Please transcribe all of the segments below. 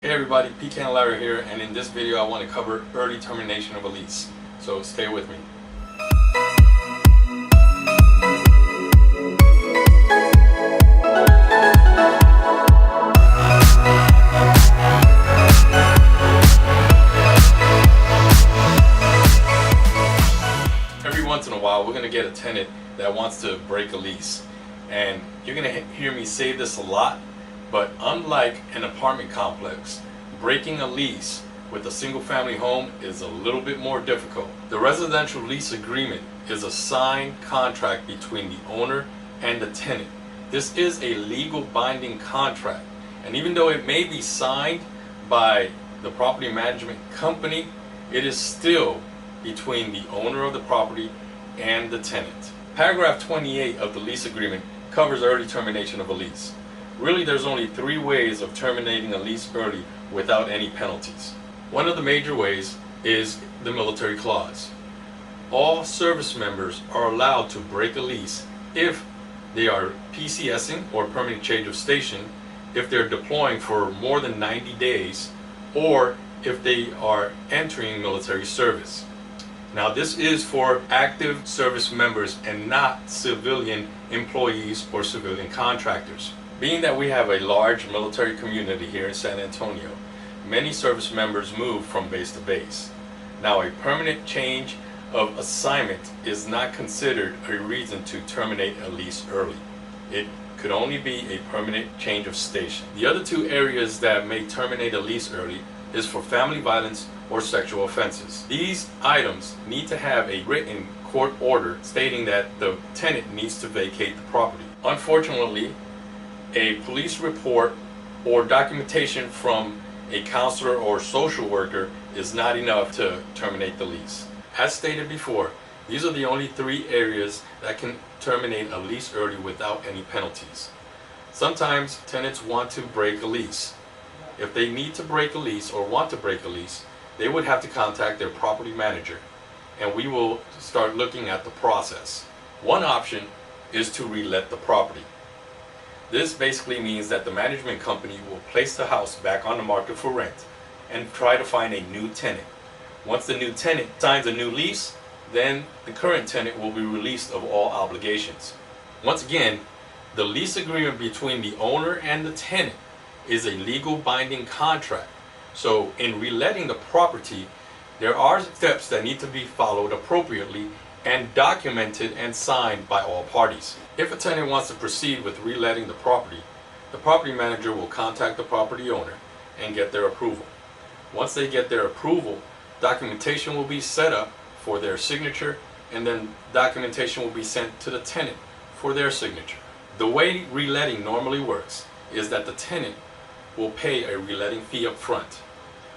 Hey everybody, Pecan Larry here, and in this video I want to cover early termination of a lease. So stay with me. Every once in a while we're going to get a tenant that wants to break a lease. And you're going to hear me say this a lot, but unlike an apartment complex, breaking a lease with a single family home is a little bit more difficult. The residential lease agreement is a signed contract between the owner and the tenant. This is a legal binding contract, and even though it may be signed by the property management company, it is still between the owner of the property and the tenant. Paragraph 28 of the lease agreement covers early termination of a lease. Really, there's only 3 ways of terminating a lease early without any penalties. One of the major ways is the military clause. All service members are allowed to break a lease if they are PCSing or permanent change of station, if they're deploying for more than 90 days, or if they are entering military service. Now, this is for active service members and not civilian employees or civilian contractors. Being that we have a large military community here in San Antonio, many service members move from base to base. Now, a permanent change of assignment is not considered a reason to terminate a lease early. It could only be a permanent change of station. The other 2 areas that may terminate a lease early is for family violence or sexual offenses. These items need to have a written court order stating that the tenant needs to vacate the property. Unfortunately, a police report or documentation from a counselor or social worker is not enough to terminate the lease. As stated before, these are the only 3 areas that can terminate a lease early without any penalties. Sometimes tenants want to break a lease. If they need to break a lease or want to break a lease, they would have to contact their property manager, and we will start looking at the process. One option is to relet the property. This basically means that the management company will place the house back on the market for rent and try to find a new tenant. Once the new tenant signs a new lease, then the current tenant will be released of all obligations. Once again, the lease agreement between the owner and the tenant is a legal binding contract. So in reletting the property, there are steps that need to be followed appropriately and documented and signed by all parties. If a tenant wants to proceed with reletting the property manager will contact the property owner and get their approval. Once they get their approval, documentation will be set up for their signature, and then documentation will be sent to the tenant for their signature. The way reletting normally works is that the tenant will pay a reletting fee up front.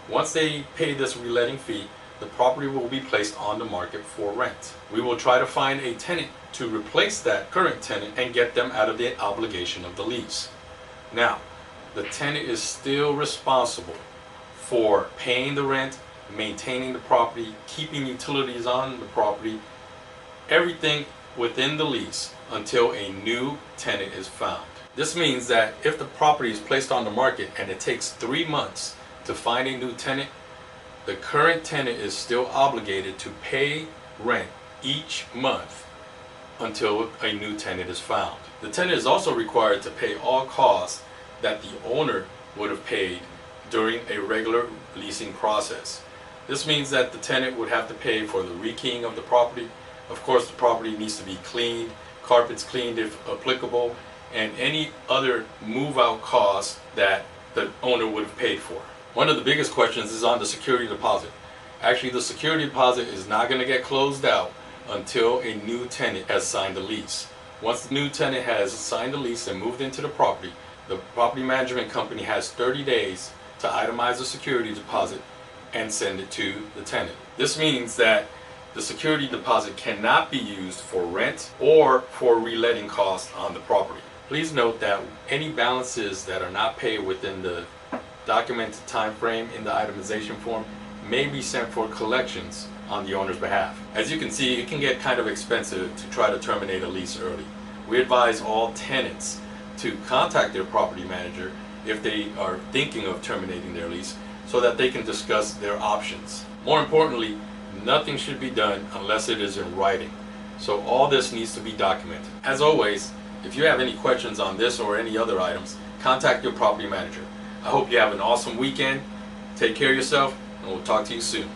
Once they pay this reletting fee, the property will be placed on the market for rent. We will try to find a tenant to replace that current tenant and get them out of the obligation of the lease. Now, the tenant is still responsible for paying the rent, maintaining the property, keeping utilities on the property, everything within the lease until a new tenant is found. This means that if the property is placed on the market and it takes 3 months to find a new tenant, the current tenant is still obligated to pay rent each month until a new tenant is found. The tenant is also required to pay all costs that the owner would have paid during a regular leasing process. This means that the tenant would have to pay for the rekeying of the property. Of course, the property needs to be cleaned, carpets cleaned if applicable, and any other move-out costs that the owner would have paid for. One of the biggest questions is on the security deposit. Actually, the security deposit is not going to get closed out until a new tenant has signed the lease. Once the new tenant has signed the lease and moved into the property management company has 30 days to itemize the security deposit and send it to the tenant. This means that the security deposit cannot be used for rent or for reletting costs on the property. Please note that any balances that are not paid within the documented time frame in the itemization form may be sent for collections on the owner's behalf. As you can see, it can get kind of expensive to try to terminate a lease early. We advise all tenants to contact their property manager if they are thinking of terminating their lease, so that they can discuss their options. More importantly, nothing should be done unless it is in writing. So all this needs to be documented. As always, if you have any questions on this or any other items, contact your property manager. I hope you have an awesome weekend. Take care of yourself, and we'll talk to you soon.